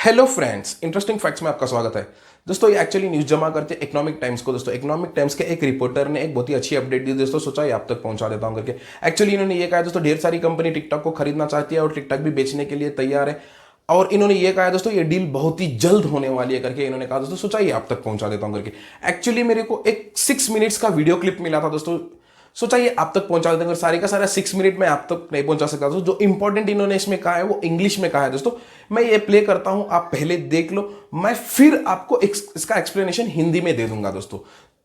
Hello friends, interesting facts में आपका स्वागत है। दोस्तों ये एक्चुअली न्यूज़ जमा करते हैं इकोनॉमिक टाइम्स को। दोस्तों इकोनॉमिक टाइम्स के एक रिपोर्टर ने एक बहुत ही अच्छी अपडेट दी दोस्तों, सोचा ये आप तक पहुंचा देता हूं करके। एक्चुअली इन्होंने ये कहा दोस्तों, ढेर सारी कंपनी टिकटॉक को खरीदना चाहती है और टिकटॉक भी बेचने के लिए तैयार है। और इन्होंने ये कहा दोस्तों ये डील बहुत ही जल्द होने वाली है करके इन्होंने कहा दोस्तों, सोचा ये आप तक पहुंचा देता हूं करके। एक्चुअली मेरे को एक 6 मिनट्स का वीडियो क्लिप मिला था दोस्तों, सोचा ये आप तक पहुंचा देते हैं। सारे का सारा 6 मिनट में आप तक नहीं पहुंचा सकता दोस्तों। जो इंपॉर्टेंट इन्होंने इसमें कहा है वो इंग्लिश में कहा है दोस्तों। मैं ये प्ले करता हूं, आप पहले देख लो, मैं फिर आपको इसका एक्सप्लेनेशन हिंदी में दे दूंगा दोस्तों।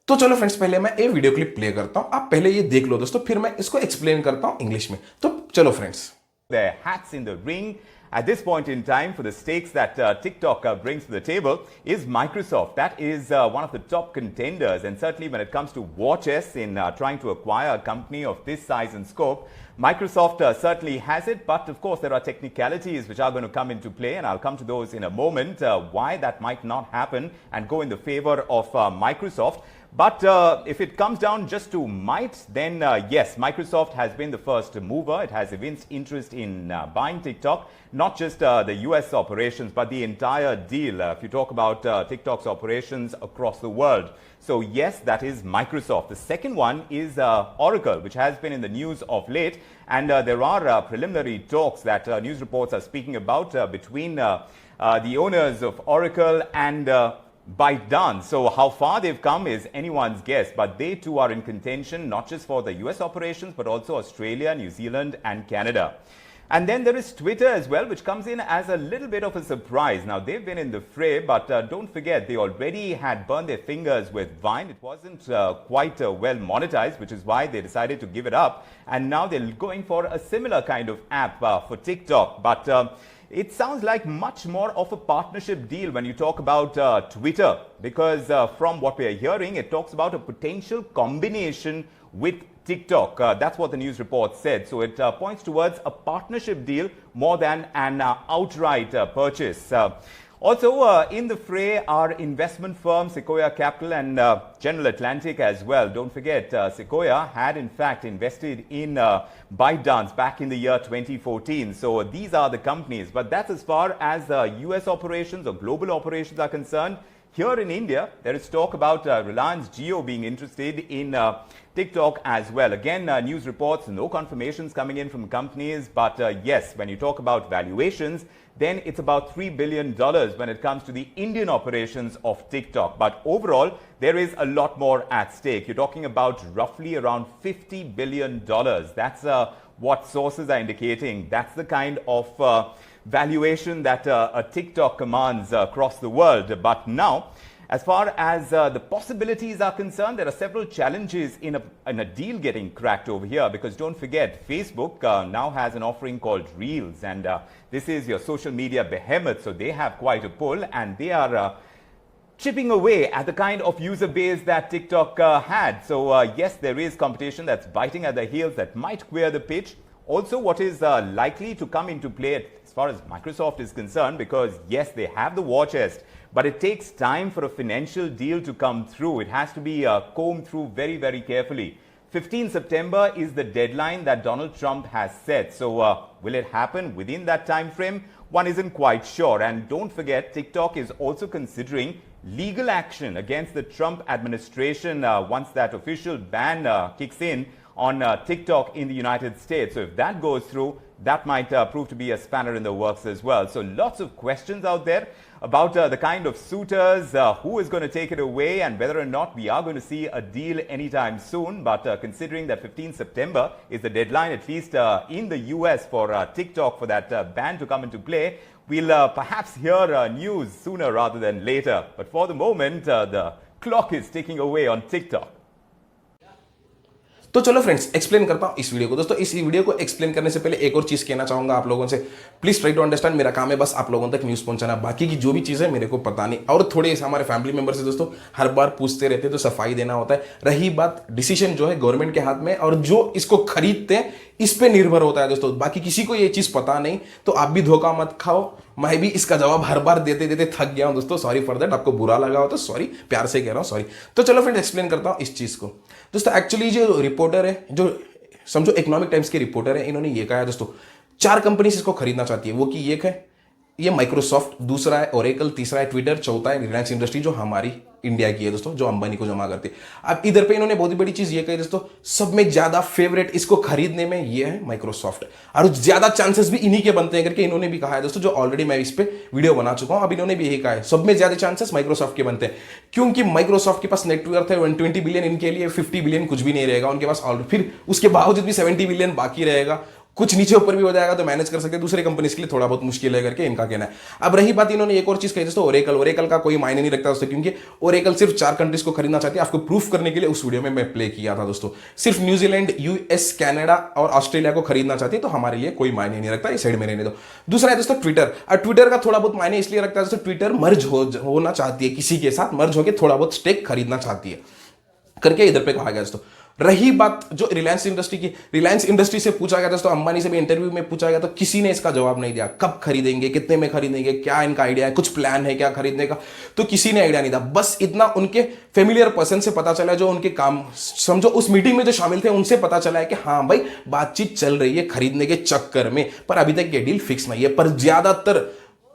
तो चलो फ्रेंड्स, पहले मैं ये वीडियो क्लिप प्ले करता हूं, आप पहले ये देख लो दोस्तों, फिर मैं इसको एक्सप्लेन करता हूं इंग्लिश में। तो चलो friends. Their hats in the ring at this point in time for the stakes that TikTok brings to the table is Microsoft. That is one of the top contenders, and certainly when it comes to war chest in trying to acquire a company of this size and scope, Microsoft certainly has it, but of course there are technicalities which are going to come into play, and I'll come to those in a moment, why that might not happen and go in the favor of Microsoft. But if it comes down just to might, then yes, Microsoft has been the first mover. It has evinced interest in buying TikTok, not just the US operations, but the entire deal. If you talk about TikTok's operations across the world. So yes, that is Microsoft. The second one is Oracle, which has been in the news of late. And there are preliminary talks that news reports are speaking about between the owners of Oracle and ByteDance. So how far they've come is anyone's guess, but they too are in contention, not just for the US operations, but also Australia, New Zealand and Canada. And then there is Twitter as well, which comes in as a little bit of a surprise. Now, they've been in the fray, but don't forget, they already had burned their fingers with Vine. It wasn't quite well monetized, which is why they decided to give it up. And now they're going for a similar kind of app for TikTok. But it sounds like much more of a partnership deal when you talk about Twitter, because from what we are hearing, it talks about a potential combination with TikTok. That's what the news report said. So it points towards a partnership deal more than an outright purchase. Also in the fray are investment firms Sequoia Capital and General Atlantic as well. Don't forget, Sequoia had in fact invested in ByteDance back in the year 2014. So these are the companies. But that's as far as US operations or global operations are concerned. Here in India, there is talk about Reliance Jio being interested in TikTok as well. Again, news reports, no confirmations coming in from companies. But yes, when you talk about valuations, then it's about $3 billion when it comes to the Indian operations of TikTok. But overall, there is a lot more at stake. You're talking about roughly around $50 billion. That's what sources are indicating. That's the kind of valuation that a TikTok commands across the world. But now, as far as the possibilities are concerned, there are several challenges in a deal getting cracked over here, because don't forget, Facebook now has an offering called Reels, and this is your social media behemoth, so they have quite a pull, and they are chipping away at the kind of user base that TikTok had. So yes, there is competition that's biting at the heels that might queer the pitch. Also, what is likely to come into play as far as Microsoft is concerned, because yes, they have the war chest, but it takes time for a financial deal to come through. It has to be combed through very, very carefully. 15 September is the deadline that Donald Trump has set. So will it happen within that time frame? One isn't quite sure. And don't forget, TikTok is also considering legal action against the Trump administration once that official ban kicks in on TikTok in the United States. So if that goes through, that might prove to be a spanner in the works as well. So lots of questions out there about the kind of suitors, who is going to take it away, and whether or not we are going to see a deal anytime soon. But considering that 15 September is the deadline, at least in the US, for TikTok, for that ban to come into play, we'll perhaps hear news sooner rather than later. But for the moment, the clock is ticking away on TikTok. तो चलो friends, explain करता हूं इस video को। दोस्तों इस video को explain करने से पहले एक और चीज कहना चाहूंगा आप लोगों से, प्लीज ट्राई टू अंडरस्टैंड। मेरा काम है बस आप लोगों तक न्यूज़ पहुंचाना, बाकी की जो भी चीज़ है मेरे को पता नहीं। और थोड़े ऐसे हमारे फैमिली मेंबर से दोस्तों हर बार पूछते रहते हैं, तो सफाई देना होता है। रही बात, डिसीजन जो है गवर्नमेंट के हाथ में, और जो इसको खरीदते हैं इस पे निर्भर होता है दोस्तों। बाकी किसी को ये चीज़ पता नहीं, तो आप भी धोखा मत खाओ। मैं भी इसका जवाब हर बार देते देते थक गया हूं दोस्तों, सॉरी फॉर दैट। आपको बुरा लगा हो तो सॉरी, प्यार से कह रहा हूं सॉरी। तो चलो फ्रेंड, एक्सप्लेन करता हूं इस चीज़ को। दोस्तों एक्चुअली जो रिपोर्टर है, जो समझो इकोनॉमिक टाइम्स के रिपोर्टर है, इन्होंने ये कहा है दोस्तों, 4 कंपनीज इसको खरीदना चाहती है। वो की एक है ये माइक्रोसॉफ्ट, दूसरा है ओरेकल, तीसरा है ट्विटर, चौथा है रिलायंस इंडस्ट्री जो हमारी इंडिया की है दोस्तों, जो अंबानी को जमा करती है। अब इधर पे इन्होंने बहुत ही बड़ी चीज ये कही दोस्तों, सब में ज्यादा फेवरेट इसको खरीदने में ये है माइक्रोसॉफ्ट, और ज्यादा चांसेस भी इन्हीं के बनते हैं करके इन्होंने भी कहा है दोस्तों, जो ऑलरेडी मैं इस पे वीडियो बना चुका हूं। अब इन्होंने भी यही कहा है, सब में ज्यादा चांसेस माइक्रोसॉफ्ट के बनते हैं, क्योंकि माइक्रोसॉफ्ट के पास नेटवर्थ है 120 बिलियन, इनके लिए 50 बिलियन कुछ भी नहीं रहेगा उनके पास ऑलरेडी, फिर उसके बावजूद भी 70 बिलियन बाकी रहेगा, कुछ नीचे ऊपर भी हो जाएगा तो मैनेज कर सकते हैं, दूसरे कंपनीज के लिए थोड़ा बहुत मुश्किल है करके इनका कहना है। अब रही बात, इन्होंने एक और चीज कही दोस्तों, ओरेकल का कोई मायने नहीं रखता दोस्तों, क्योंकि ओरेकल सिर्फ 4 कंट्रीज को खरीदना चाहती है। आपको प्रूफ करने के लिए उस वीडियो में मैं प्ले किया था दोस्तों, सिर्फ न्यूजीलैंड, यूएस, कनाडा और ऑस्ट्रेलिया को खरीदना चाहती है, तो हमारे लिए कोई मायने नहीं रखता, ये साइड में रहने दो। दूसरा है दोस्तों ट्विटर, और ट्विटर का थोड़ा बहुत मायने इसलिए रखता है दोस्तों, ट्विटर मर्ज होना चाहती है, किसी के साथ मर्ज होकर थोड़ा बहुत स्टेक खरीदना चाहती है करके इधर पे कहा गया दोस्तों। रही बात जो रिलायंस इंडस्ट्री की, रिलायंस इंडस्ट्री से पूछा गया दोस्तों, अंबानी से भी इंटरव्यू में पूछा गया, तो किसी ने इसका जवाब नहीं दिया, कब खरीदेंगे, कितने में खरीदेंगे, क्या इनका आइडिया है, कुछ प्लान है क्या खरीदने का, तो किसी ने आइडिया नहीं था। बस इतना उनके फेमिलियर पर्सन से पता चला, जो उनके काम समझो उस मीटिंग में जो शामिल थे उनसे पता चला है कि हाँ भाई बातचीत चल रही है खरीदने के चक्कर में, पर अभी तक ये डील फिक्स नहीं है। पर ज्यादातर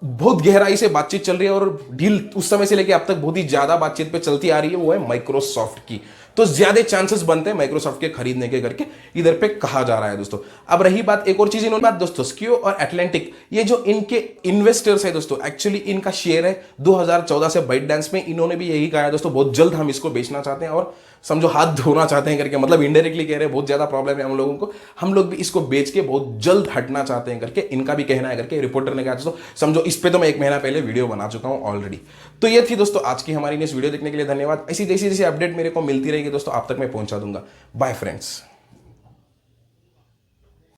बहुत गहराई से बातचीत चल रही है, और डील उस समय से लेकर अब तक बहुत ही ज्यादा बातचीत पे चलती आ रही है, वो है माइक्रोसॉफ्ट की, तो ज्यादा चांसेस बनते हैं माइक्रोसॉफ्ट के खरीदने के करके इधर पे कहा जा रहा है दोस्तों। अब रही बात एक और चीज, इन्होंने बात दोस्तों स्क्यू और एटलांटिक, ये जो इनके इन्वेस्टर्स है दोस्तों, एक्चुअली इनका शेयर है 2014 से बाइट डांस में, इन्होंने भी यही कहा है दोस्तों, बहुत जल्द हम इसको बेचना चाहते हैं, और समझो हाथ धोना चाहते हैं करके, मतलब इनडायरेक्टली कह रहे हैं बहुत ज्यादा प्रॉब्लम है हम लोगों को, हम लोग भी इसको बेच के बहुत जल्द हटना चाहते हैं करके इनका भी कहना है करके रिपोर्टर ने कहा दोस्तों। समझो इस पे तो मैं 1 महीना पहले वीडियो बना चुका हूं ऑलरेडी। तो ये थी दोस्तों आज की हमारी इस वीडियो देखने के लिए धन्यवाद। ऐसी जैसी जैसी अपडेट मेरे को मिलती रहेगी दोस्तों आप तक मैं पहुंचा दूंगा। Bye friends.